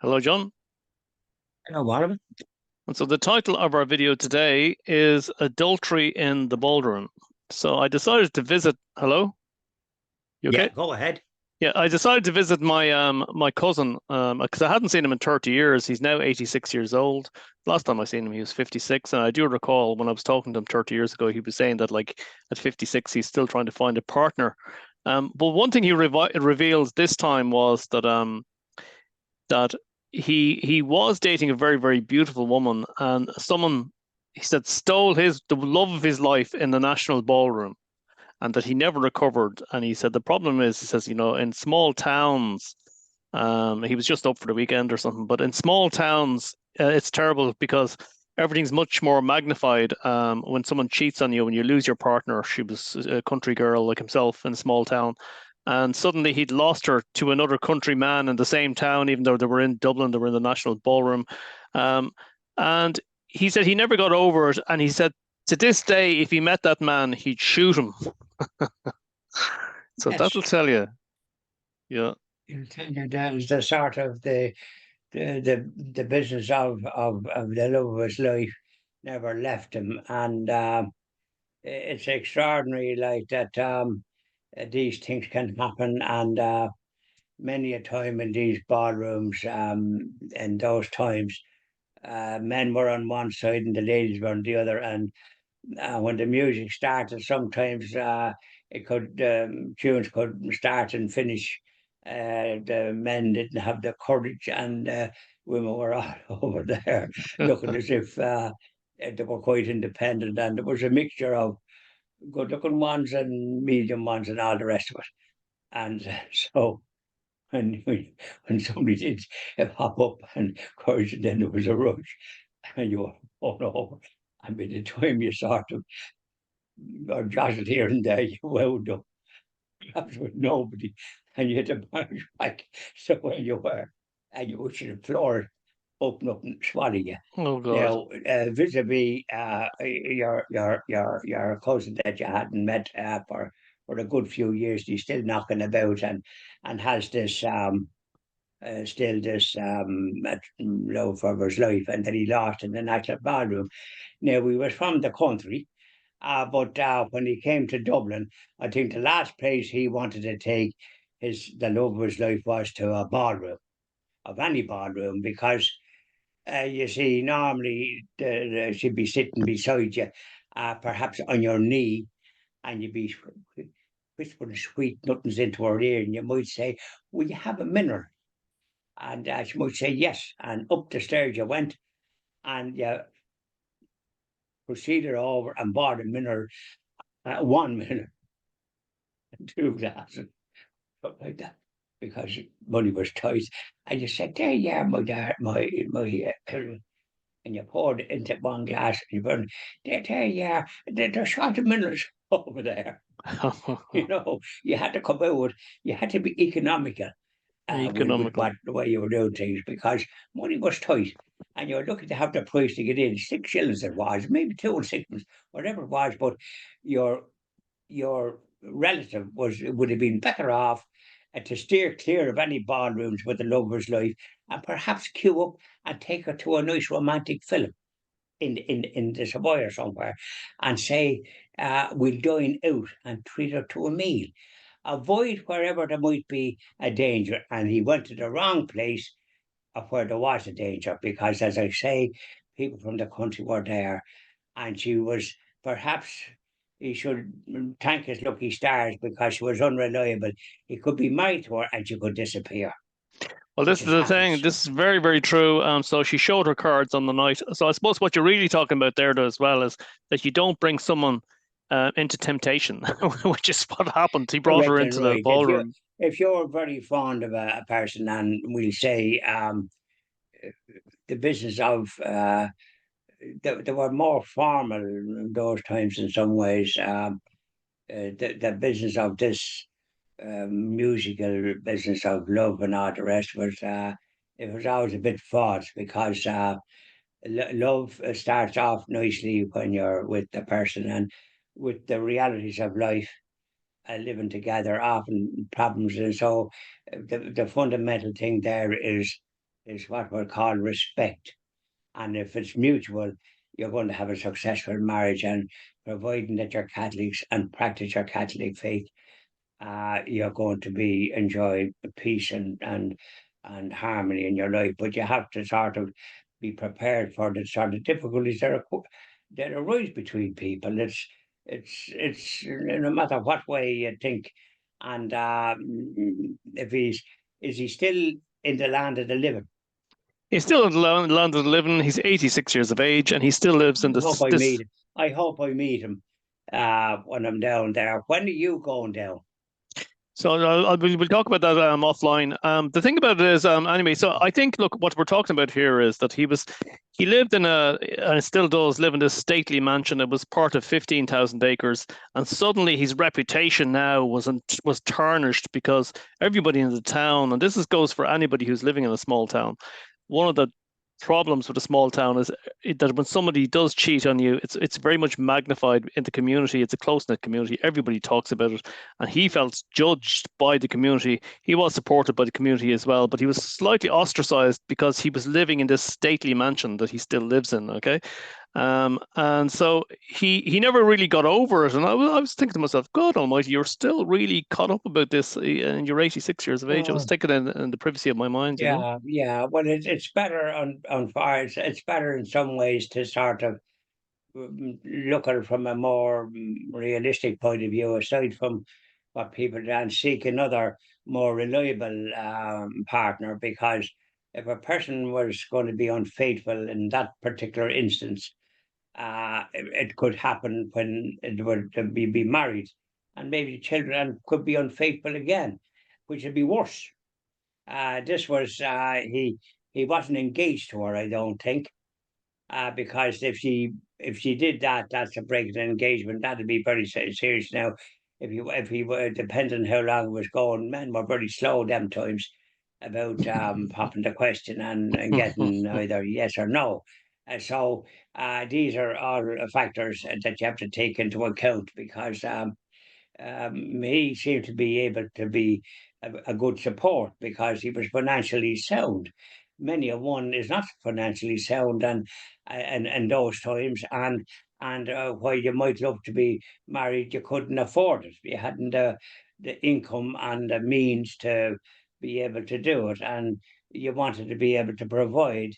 Hello, John. Hello, Ballroom. And so the title of our video today is Adultery in the Ballroom. So I decided to visit. Hello? You okay? Yeah, go ahead. Yeah, I decided to visit my cousin because I hadn't seen him in 30 years. He's now 86 years old. Last time I seen him, he was 56, and I do recall when I was talking to him 30 years ago, he was saying that like at 56, he's still trying to find a partner. But one thing he revealed this time was that he was dating a very beautiful woman, and someone he said stole the love of his life in the National Ballroom, and that he never recovered. And he said the problem is, he says, in small towns, he was just up for the weekend or something, but in small towns, it's terrible because everything's much more magnified. When someone cheats on you, when you lose your partner, she was a country girl like himself in a small town, and suddenly he'd lost her to another country man in the same town, even though they were in Dublin, they were in the National Ballroom. Um, and he said he never got over it. And he said to this day, if he met that man, he'd shoot him. So Yes, that'll tell you. Yeah. you tell you that is the sort of the business of the love of his life never left him, and it's extraordinary, like that. These things can happen, and many a time in these ballrooms, in those times, men were on one side and the ladies were on the other, and when the music started, sometimes tunes could start and finish. The men didn't have the courage, and women were all over there looking as if they were quite independent. And there was a mixture of good-looking ones and medium ones and all the rest of it. And so when somebody did pop up and courage, then there was a rush, and you were all over. And by the time you sort of or jostled here and there, you wound up perhaps with nobody, and you had to bounce back somewhere you were, and you wish the floor open up and swallow you. Oh God. Now, vis-a-vis your cousin that you hadn't met for a good few years, he's still knocking about and has this still this love for his life, and that he lost in the National Ballroom. Now, we was from the country, but when he came to Dublin, I think the last place he wanted to take the love of his life was to a ballroom, of any ballroom, because you see, normally she'd be sitting beside you, perhaps on your knee, and you'd be whispering sweet nothings into her ear, and you might say, "Will you have a mineral?" And she might say yes, and up the stairs you went, and you proceeded over and bought a mineral, 1 minute, and 2 glasses, something like that, because money was tight. And you said, "There you are, my dad, my," and you poured it into one glass, and you put it, there you are. There's short of minerals over there. You had to come out. You had to be economical with Economical. the way you were doing things, because money was tight, and you were lucky to have the price to get in. 6 shillings it was, maybe 2 and 6, whatever it was. But your your relative would have been better off to steer clear of any ballrooms with the lover's life, and perhaps queue up and take her to a nice romantic film in the Savoy or somewhere, and say, we'll dine out and treat her to a meal. Avoid wherever there might be a danger. And he went to the wrong place of where there was a danger, because, as I say, people from the country were there, and she was perhaps. He should thank his lucky stars, because she was unreliable. He could be married to her and she could disappear, Well, which this is has the happened. thing. This is very true. So she showed her cards on the night. So I suppose what you're really talking about there, though, as well, is that you don't bring someone into temptation, which is what happened. He brought her Correct and into the right. ballroom. If you're very fond of a person, and we'll say the business of they were more formal in those times in some ways. The business of this musical business of love and all the rest was, it was always a bit false, because love starts off nicely when you're with the person, and with the realities of life, living together, often problems. And so the fundamental thing there is is what we call respect. And if it's mutual, you're going to have a successful marriage. And providing that you're Catholics and practice your Catholic faith, you're going to be enjoy peace and harmony in your life. But you have to sort of be prepared for the sort of difficulties that arise between people. It's no matter what way you think. And if he's is he still in the land of the living? He's still in London living. He's 86 years of age, and he still lives in I hope this I this meet him. I hope I meet him when I'm down there. When are you going down? So we'll talk about that offline. The thing about it is, anyway. So I think, look, what we're talking about here is that he lived in and still does live in this stately mansion. It was part of 15,000 acres, and suddenly his reputation now was tarnished because everybody in the town, and goes for anybody who's living in a small town. One of the problems with a small town is that when somebody does cheat on you, it's very much magnified in the community. It's a close-knit community. Everybody talks about it, and he felt judged by the community. He was supported by the community as well, but he was slightly ostracized because he was living in this stately mansion that he still lives in. Okay, and so he never really got over it. And I was thinking to myself, God Almighty, you're still really caught up about this, and you're 86 years of age. I was Oh, thinking in the privacy of my mind, you know. yeah, yeah. Well, it's better on fire. It's better in some ways to sort of look at it from a more realistic point of view, aside from what people do, and seek another more reliable partner. Because if a person was going to be unfaithful in that particular instance, it could happen when it would be married, and maybe children could be unfaithful again, which would be worse. This was he wasn't engaged to her, I don't think, because if she did that, that's a break in engagement. That'd be very serious. Now, if he were depending how long it was going, men were very slow them times about popping the question and getting either yes or no. These are all factors that you have to take into account because he seemed to be able to be a good support because he was financially sound. Many a one is not financially sound, and those times, and while you might love to be married, you couldn't afford it. You hadn't the income and the means to be able to do it, and you wanted to be able to provide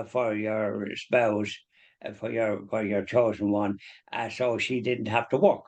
for your spouse, for your chosen one, so she didn't have to work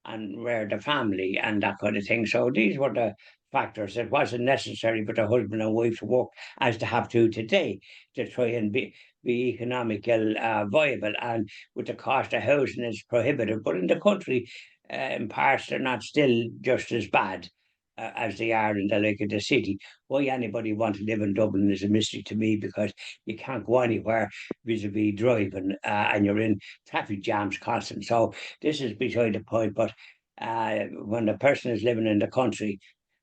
and rear the family and that kind of thing. So these were the factors. It wasn't necessary for the husband and wife to work as they have to today to try and be economical viable. And with the cost of housing, it's prohibitive. But in the country, in parts, they're not still just as bad. As they are in the like of the city. Why anybody want to live in Dublin is a mystery to me because you can't go anywhere vis-a-vis driving and you're in traffic jams constant. So this is beside the point, but when the person is living in the country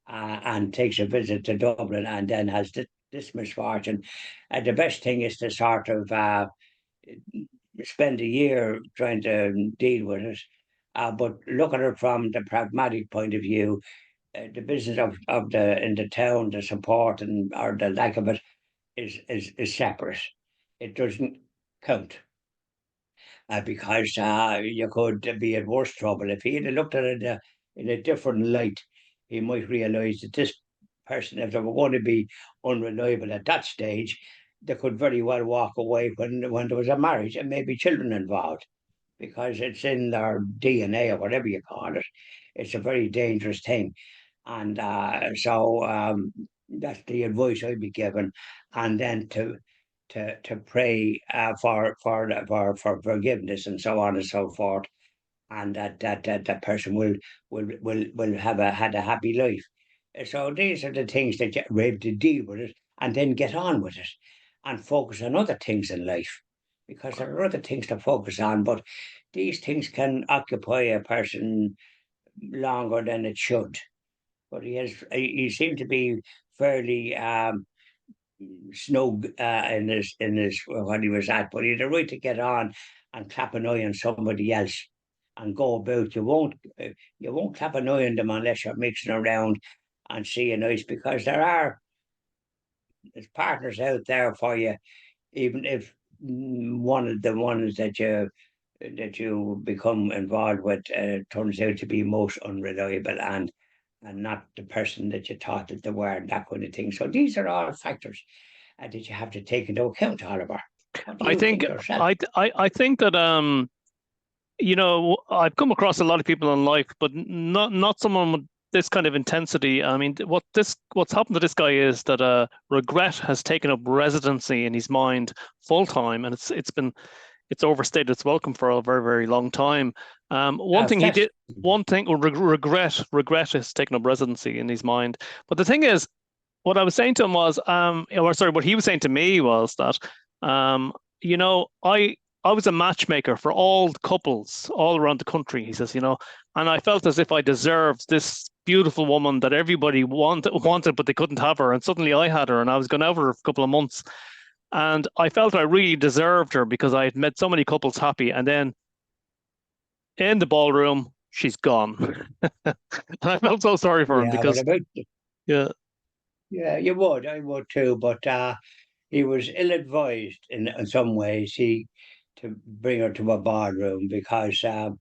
and takes a visit to Dublin and then has this misfortune, the best thing is to sort of spend a year trying to deal with it. But look at it from the pragmatic point of view, the business of the in the town, the support and or the lack of it is separate. It doesn't count because you could be in worse trouble. If he had looked at it in a different light, he might realise that this person, if they were going to be unreliable at that stage, they could very well walk away when there was a marriage and maybe children involved because it's in their DNA or whatever you call it. It's a very dangerous thing. And that's the advice I'd be given. And then to pray for forgiveness and so on and so forth, and that person will have had a happy life. So these are the things that you are able to deal with it, and then get on with it, and focus on other things in life, because there are other things to focus on. But these things can occupy a person longer than it should. But he seemed to be fairly snug in his what he was at, but he had a right to get on and clap an eye on somebody else and go about. You won't clap an eye on them unless you're mixing around and seeing eyes, because there are there's partners out there for you, even if one of the ones that you become involved with turns out to be most unreliable and not the person that you thought that they were, and that kind of thing. So these are all factors that you have to take into account, Oliver. What do I you think think yourself? I think that I've come across a lot of people in life, but not someone with this kind of intensity. I mean, what's happened to this guy is that regret has taken up residency in his mind full time, and it's overstayed its welcome for a very, very long time. One thing he Fest. did, one thing, regret has taken up residency in his mind. But the thing is, what I was saying to him was, or sorry, what he was saying to me was that, um, you know, I was a matchmaker for all couples all around the country. He says, and I felt as if I deserved this beautiful woman that everybody wanted, but they couldn't have her. And suddenly I had her, and I was going out for a couple of months, and I felt I really deserved her because I had made so many couples happy. And then in the ballroom, she's gone. And I felt so sorry for him Yeah, but because, about yeah, yeah, you would. I would too. But he was ill-advised in some ways. He to bring her to a ballroom because you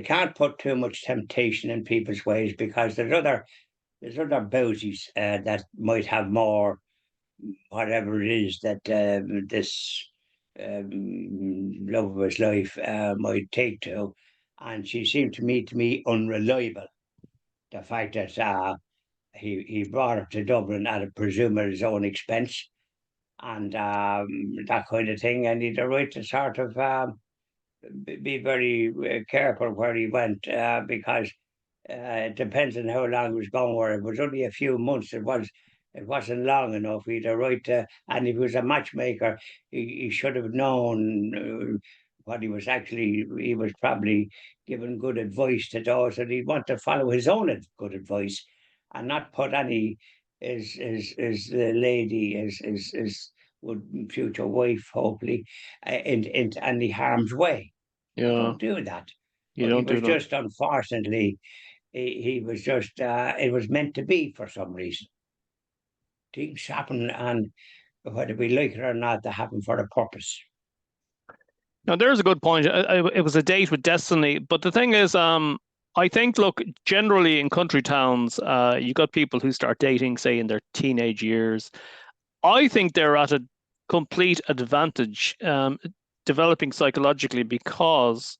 can't put too much temptation in people's ways because there's other beauties that might have more whatever it is that this love of his life might take to, and she seemed to me unreliable. The fact that he brought her to Dublin at, I presume, at his own expense, and that kind of thing, and he'd a right to sort of be very careful where he went because it depends on how long he was gone. Where it was only a few months, it wasn't long enough. He'd a right to, and if he was a matchmaker, he should have known what he was actually. He was probably giving good advice to those, and he'd want to follow his own good advice, and not put any his lady his would future wife hopefully in any harm's way. You yeah, don't do that. you But he don't do was that. just, unfortunately, he was just, it was meant to be for some reason. Things happen, and whether we like it or not, they happen for a purpose. Now, there's a good point. It was a date with destiny, but the thing is, I think, look, generally in country towns, you got people who start dating, say, in their teenage years. I think they're at a complete advantage, developing psychologically because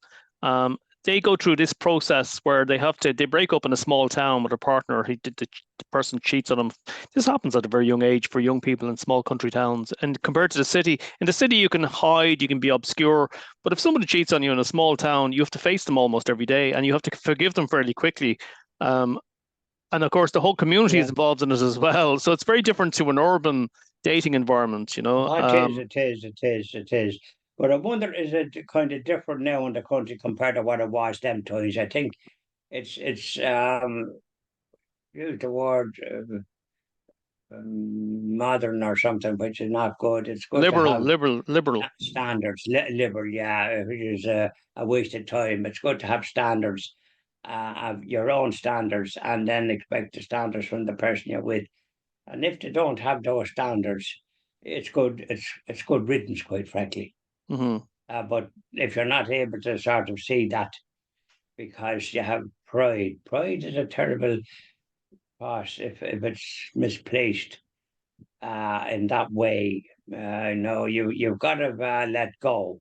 they go through this process where they break up in a small town with a partner. The person cheats on them. This happens at a very young age for young people in small country towns. And compared to the city, in the city you can hide, you can be obscure. But if somebody cheats on you in a small town, you have to face them almost every day, and you have to forgive them fairly quickly. Um, and of course, the whole community is Yeah. involved in it as well. So it's very different to an urban dating environment, you know. Oh, it is, it is, it is, it is. But I wonder, is it kind of different now in the country compared to what it was them times? I think it's use the word modern or something, which is not good. It's good to Liberal, have liberal, liberal. standards, liberal, yeah, which is a waste of time. It's good to have standards, have your own standards, and then expect the standards from the person you're with. And if they don't have those standards, it's good. It's good riddance, quite frankly. Hmm. But if you're not able to sort of see that, because you have pride is a terrible pass if it's misplaced in that way. No, you've got to let go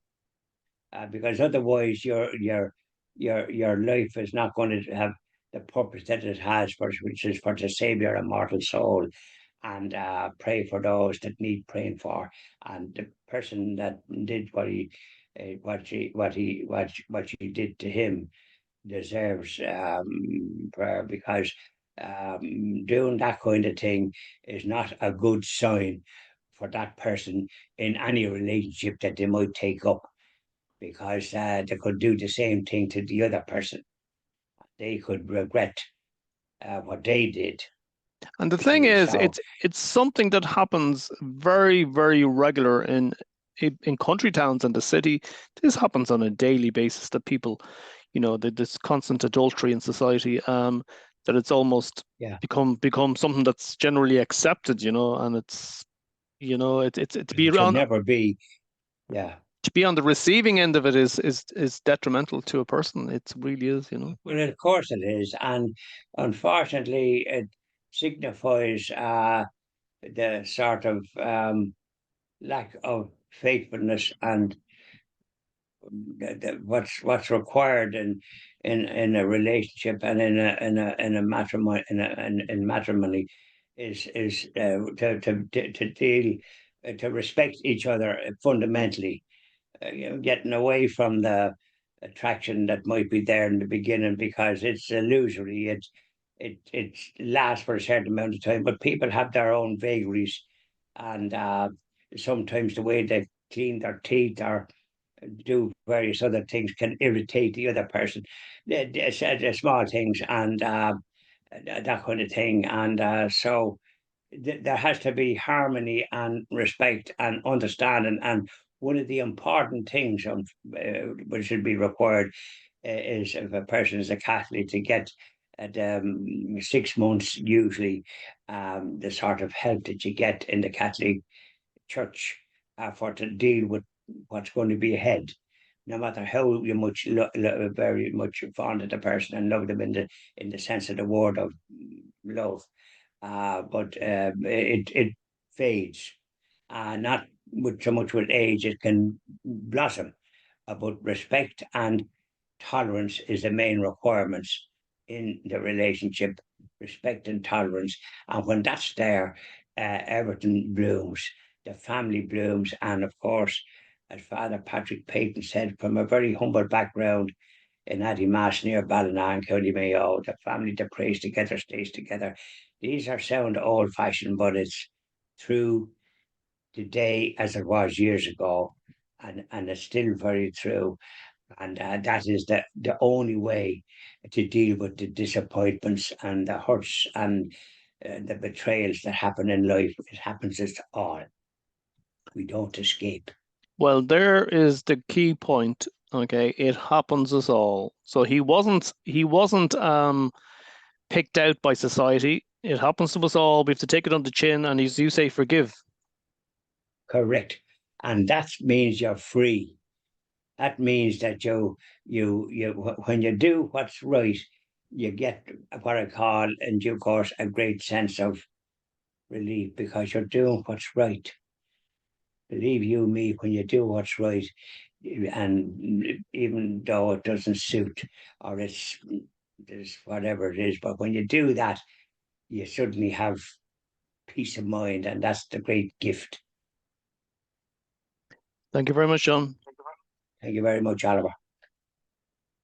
because otherwise your life is not going to have the purpose that it has, which is for to save your immortal soul and pray for those that need praying for. And the person that did what she did to him deserves prayer because doing that kind of thing is not a good sign for that person in any relationship that they might take up because they could do the same thing to the other person. They could regret what they did. And the You thing see, is, so it's something that happens very, very regular in country towns and the city. This happens on a daily basis that people, this constant adultery in society. that it's almost Yeah. become something that's generally accepted, and it's to be It should on never be. Yeah. to be on the receiving end of it is detrimental to a person. It really is. Well, of course it is, and unfortunately, it signifies the sort of lack of faithfulness and what's required in a relationship and in a matrimony in matrimony is to deal to respect each other fundamentally, getting away from the attraction that might be there in the beginning because it's illusory. It lasts for a certain amount of time, but people have their own vagaries, and sometimes the way they clean their teeth or do various other things can irritate the other person. The small things and that kind of thing, and so there has to be harmony and respect and understanding. And one of the important things which should be required is if a person is a Catholic to get at 6 months usually the sort of help that you get in the Catholic Church for to deal with what's going to be ahead. No matter how you very much fond of the person and love them in the sense of the word of love, but it fades. Not with so much with age, it can blossom. But respect and tolerance is the main requirements in the relationship. Respect and tolerance, and when that's there, everything blooms. The family blooms, and of course, as Father Patrick Payton said, from a very humble background in Addie near Ballina, County Mayo, the family that prays together stays together. These are sound old fashioned, but it's true today as it was years ago, and it's still very true. And that is the only way to deal with the disappointments and the hurts and the betrayals that happen in life. It happens to us all. We don't escape. Well, there is the key point. Okay, it happens us all. So he wasn't picked out by society. It happens to us all. We have to take it on the chin, and as you say, forgive. Correct. And that means you're free. That means that you when you do what's right, you get what I call in due course a great sense of relief because you're doing what's right. Believe you me, when you do what's right, and even though it doesn't suit or it's whatever it is, but when you do that, you suddenly have peace of mind, and that's the great gift. Thank you very much, John. Thank you very much, Oliver.